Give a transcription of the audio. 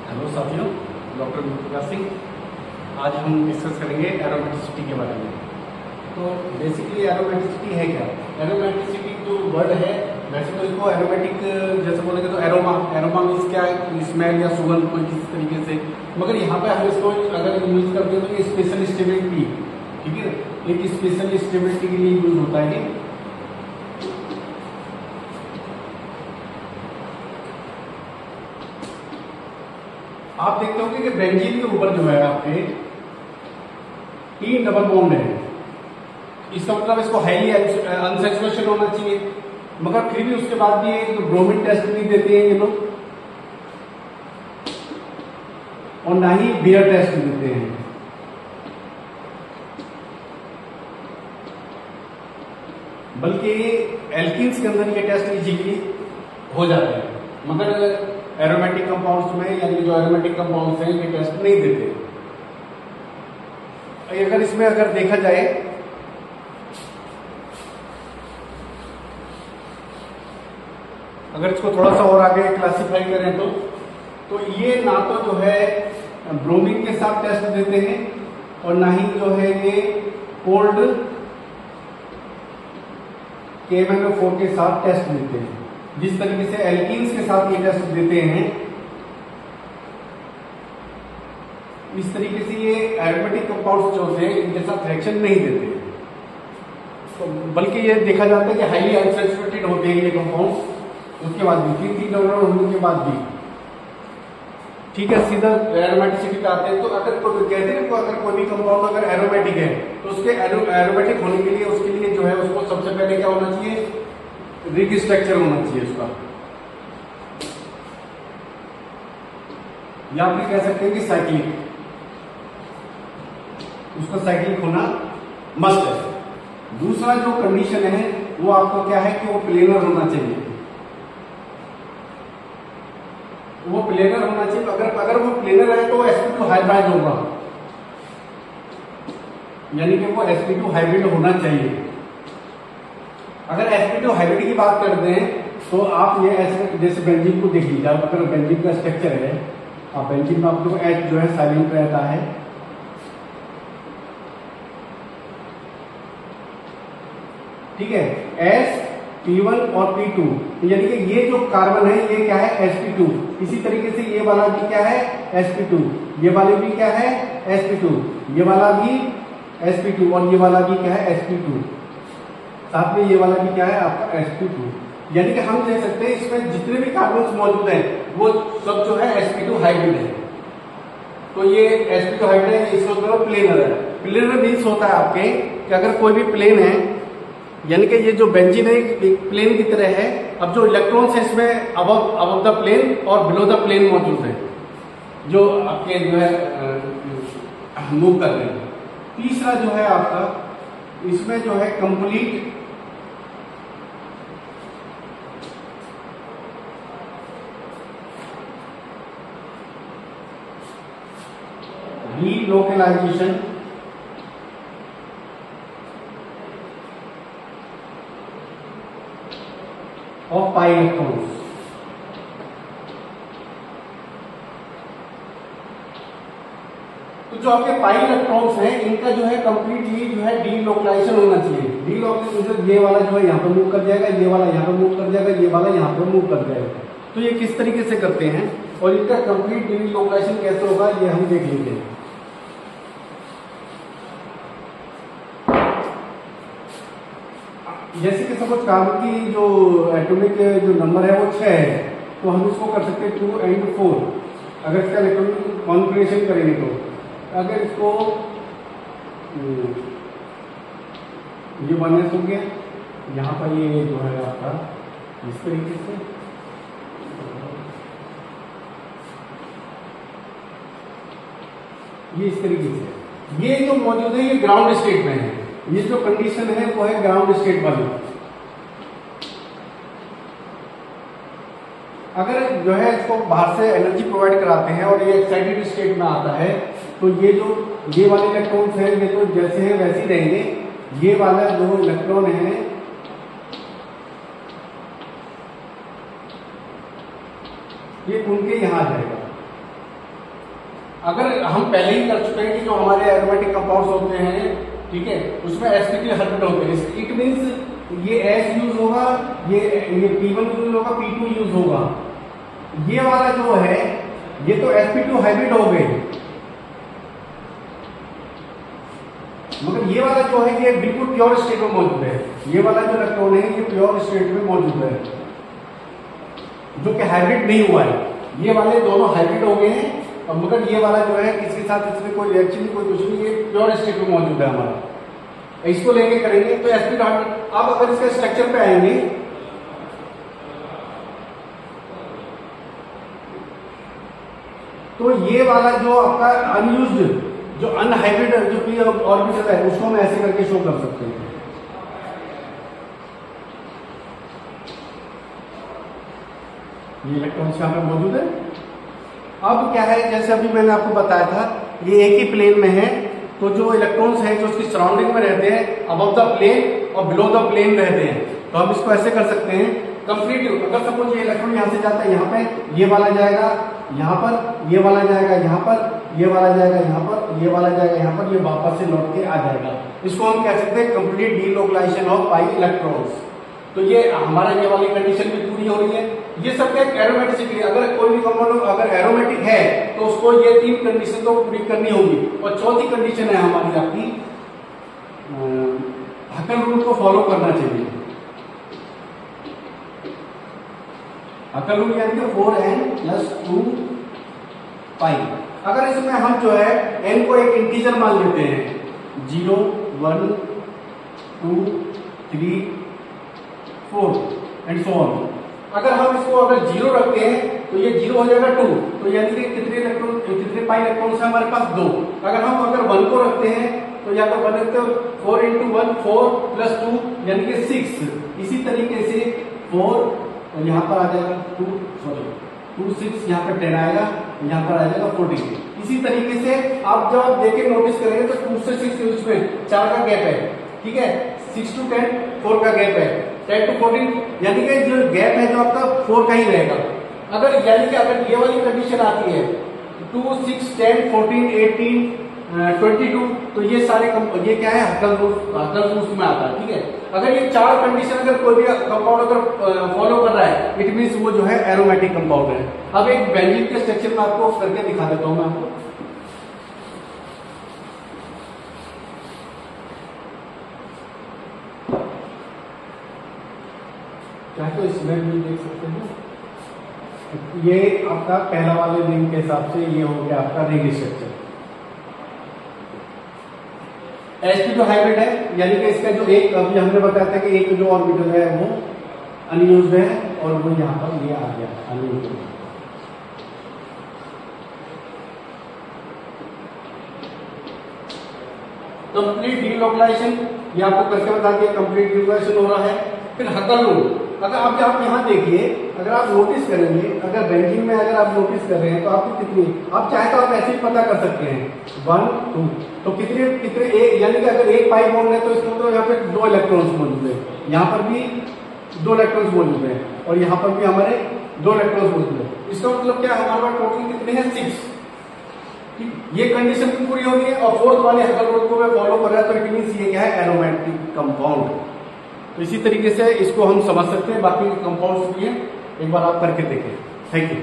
Hello साथियों, doctor Prakash Singh. आज हम डिस्कस करेंगे एरोमेटिसिटी के बारे में। तो बेसिकली एरोमेटिसिटी है क्या? एरोमेटिसिटी जो वर्ड है, वैसे तो इसको एरोमेटिक जैसे बोलेंगे तो एरोमा मीन्स क्या है, स्मेल या सुगंध कोई किसी तरीके से, मगर यहाँ पे हम इसको अगर यूज करते हैं तो ये स्पेशल स्टेबिलिटी, ठीक है, एक स्पेशल स्टेबिलिटी के लिए यूज होता है। आप देखते होंगे कि बेंजीन के ऊपर जो है आपके 3 डबल बॉन्ड है। इसका मतलब इसको हाईली अनसैचुरेशन होना चाहिए, मगर फिर भी उसके बाद भी एक ब्रोमीन टेस्ट नहीं देते हैं ये लोग, और ना ही बियर टेस्ट देते हैं। बल्कि एल्कीन्स के अंदर ये टेस्ट इजीली हो जाते हैं, मगर एरोमेटिक कंपाउंड्स में, यानी जो एरोमेटिक कंपाउंड्स हैं, ये टेस्ट नहीं देते। अगर इसमें अगर देखा जाए अगर इसको थोड़ा सा और आगे क्लासिफाई करें तो ये ना तो जो है ब्रोमीन के साथ टेस्ट देते हैं और ना ही जो है ये कोल्ड KMnO4 के साथ टेस्ट देते हैं। जिस तरीके से एल्कीन्स के साथ ये टेस्ट देते हैं, इस तरीके से ये एरोमेटिक कंपाउंड्स जो होते हैं इनके साथ रिएक्शन नहीं देते, तो बल्कि ये देखा जाता है कि हाईली अनसैचुरेटेड होते हैं ये कंपाउंड्स। उसके बाद भी 3 डबल होने के बाद भी, ठीक है, सीधा एरोमेटिसिटी पे आते हैं। तो अगर कहते हैं अगर कोई भी कंपाउंड अगर एरोमेटिक है तो उसके एरोमेटिक होने के लिए उसके लिए जो है उसको सबसे पहले क्या होना चाहिए, रिंग स्ट्रक्चर होना चाहिए उसका, या आप कह सकते हैं कि साइक्लिक, उसका साइक्लिक होना मस्ट है। दूसरा जो कंडीशन है वो आपको क्या है कि वो प्लेनर होना चाहिए, वो प्लेनर होना चाहिए। अगर वो प्लेनर है तो sp2 हाइब्रिड होगा, यानी कि वो sp2 हाइब्रिड होना चाहिए। अगर sp2 हाइब्रिड की बात करते हैं तो आप ये ऐसे जैसे बेंजीन को देख लीजिए। अगर बेंजीन का स्ट्रक्चर है, आप बेंजीन में आपको H जो है साइलेंट रहता है, ठीक है, sp1 और p2, यानी कि ये जो कार्बन है ये क्या है, sp2। इसी तरीके से ये वाला भी क्या है, sp2, ये वाले भी क्या है, sp2, ये वाला भी sp2, और ये वाला भी क्या है, sp2, साथ में ये वाला भी क्या है आपका sp2। यानी कि हम देख सकते हैं इसमें जितने भी कार्बन मौजूद हैं वो सब जो है sp2 हाइब्रिड है। तो ये sp2 हाइब्रिड है, इसको प्लेनर है। प्लेनर मीन्स होता है आपके कि अगर कोई भी प्लेन है, यानी कि ये जो बेंजीन है एक प्लेन की तरह है। अब जो इलेक्ट्रॉन्स है इसमें अबव द प्लेन और बिलो द प्लेन मौजूद है, जो आपके जो है मूव कर रहे हैं। तीसरा जो है आपका इसमें जो है कंप्लीट रीलोकेलाइजेशन ऑफ पाई इलेक्ट्रॉन्स। तो जो आपके पाई इलेक्ट्रॉन्स हैं इनका जो है कंप्लीटली जो है डीलोकलाइजेशन होना चाहिए। डीलोकलाइजेशन, ये वाला जो है यहाँ पर मूव कर जाएगा, ये वाला यहाँ पर मूव कर जाएगा, ये वाला यहाँ पर मूव कर जाएगा। तो ये किस तरीके से करते हैं और इनका कंप्लीट डीलोकलाइजेशन कैसे होगा ये हम देख लेते हैं। जैसे कि सपोज कार्बन की जो एटॉमिक जो नंबर है वो 6 है, तो हम इसको कर सकते हैं 2 and 4। अगर इसका इलेक्ट्रॉनिक कॉन्फ़िगरेशन करेंगे तो अगर इसको ये 1s हो गया, यहाँ पर ये जो है आपका इस तरीके से, ये इस तरीके से, ये जो मौजूद है ये ग्राउंड स्टेट में है। ये जो कंडीशन है वो है ग्राउंड स्टेट वाली। अगर जो है इसको बाहर से एनर्जी प्रोवाइड कराते हैं और ये एक्साइटेड स्टेट में आता है, तो ये वाले इलेक्ट्रॉन्स हैं ये तो जैसे हैं वैसे ही रहेंगे। ये वाला जो इलेक्ट्रॉन है ये उनके यहां आ जाएगा। अगर हम पहले ही कर चुके हैं कि जो हमारे एरोमेटिक कंपाउंड्स होते हैं, ठीक है, उसमें sp3 हाइब्रिड होते हैं, इट मींस ये S यूज होगा, ये P1 यूज होगा, P2 यूज होगा। ये वाला जो है ये तो sp2 हाइब्रिड हो गए, मगर ये वाला जो है ये बिल्कुल प्योर स्टेट में मौजूद है। ये वाला जो इलेक्ट्रॉन है ये प्योर स्टेट में मौजूद है, जो कि हाइब्रिड नहीं हुआ है। ये वाले दोनों हाइब्रिड हो गए हैं, और मगर ये वाला जो है इसके साथ इसमें कोई रिएक्शन नहीं, कोई कुछ नहीं, ये प्योर स्टेट में मौजूद है हमारा। इसको लेके करेंगे तो sp2 हाइब्रिड। अब अगर इसके स्ट्रक्चर पे आएंगे तो ये वाला जो आपका अनयूज्ड जो अनहाइब्रिड जो p ऑर्बिटल है उसको हम ऐसे करके शो कर सकते हैं। ये इलेक्ट्रॉन्स यहाँ पे मौजूद है। अब क्या है, जैसे अभी मैंने आपको बताया था ये एक ही प्लेन में है, तो जो इलेक्ट्रॉन्स हैं जो उसकी सराउंडिंग में रहते हैं अबव द प्लेन और बिलो द प्लेन रहते हैं, तो हम इसको ऐसे कर सकते हैं कंप्लीट। अगर सपोज ये इलेक्ट्रॉन यहाँ से जाता है, यहाँ पे ये वाला जाएगा यहाँ पर, ये वाला जाएगा यहाँ पर, ये वाला जाएगा यहाँ पर, ये वाला जाएगा यहाँ पर, ये वापस से लौट के आ जाएगा। इसको हम कह सकते हैं complete delocalization of pi electrons. तो ये हमारा ये वाली कंडीशन भी पूरी हो रही है। ये सब क्या एरोमेटिसिटी, अगर कोई भी कंपाउंड अगर एरोमेटिक है तो उसको ये 3 कंडीशन तो पूरी करनी होगी। और चौथी कंडीशन है हमारी आपकी हकल रूल को फॉलो करना चाहिए। हकल रूल यानी कि 4n+2 पाई। अगर इसमें हम जो है n को एक इंटीजर मान लेते हैं, 0 1 2 3 4 एंड सो ऑन। अगर हम इसको अगर 0 रखते हैं तो ये 0 हो जाएगा 2, तो यानी कि कितने इलेक्ट्रॉन, कितने पाई इलेक्ट्रॉन्स है हमारे पास 2। अगर हम अगर 1 को रखते हैं तो यहाँ पर 1 रखते हो 4 × 1 4 + 2 यानी कि 6। इसी तरीके से 4 और यहाँ पर आ जाएगा 2 6, यहाँ पर 10 आएगा, यहाँ पर आ जाएगा 14। इसी तरीके से आप जब आप देखें नोटिस करेंगे तो 2 से 6 के उसमें 4 का गैप है, ठीक है, 6 to 10 4 का गैप है, 10 to 14 यानी कि जो गैप है जो आपका 4 का ही रहेगा। अगर यानी कि अगर ये वाली कंडीशन आती है 2 6 10 14 18 22, तो ये सारे ये क्या है हकल रूल्स में आता है, ठीक है। अगर ये 4 कंडीशन अगर कोई भी कंपाउंड अगर फॉलो कर रहा है, इट मींस वो जो है एरोमेटिक कंपाउंड है। अब एक बेंजीन के स्ट्रक्चर में आपको करके दिखा देता हूं मैं आपको। चाहे तो इसमें भी देख सकते हैं, ये आपका पहला वाले रिंग के हिसाब से ये हो गया आपका रिंग स्ट्रक्चर। sp2 हाइब्रिड है, यानी कि इसका जो एक अभी हमने बताया था कि एक जो ऑर्बिटल है वो अनयूज्ड है और वो यहाँ पर ये आ गया अनयूज्ड। कंप्लीट डीलोकलाइजेशन ये आपको करके बता दिया, कंप्लीट डीलोकलाइजेशन हो रहा है। फिर हकल रूल, अगर आप यहाँ देखिए, अगर आप नोटिस करेंगे, अगर बेंजीन में अगर आप नोटिस कर रहे हैं तो आपको कितनी, आप चाहे तो आप ऐसे ही पता कर सकते हैं 1 2, तो कितने यानी कि अगर एक पाई बॉन्ड है तो इसमें तो यहाँ पे 2 इलेक्ट्रॉन्स मौजूद है, यहाँ पर भी 2 इलेक्ट्रॉन्स मौजूद है और यहाँ पर भी हमारे 2 इलेक्ट्रॉन्स मौजूद है। इसका मतलब क्या है, हमारे पास टोटल कितने हैं 6। ये कंडीशन भी पूरी हो गई है और 4th वाले हकल रूल को मैं फॉलो कर रहा है, तो इट मींस ये क्या है एरोमेटिक कंपाउंड। तो इसी तरीके से इसको हम समझ सकते हैं। बाकी कंपाउंड्स भी हैं, एक बार आप करके देखें। Thank you.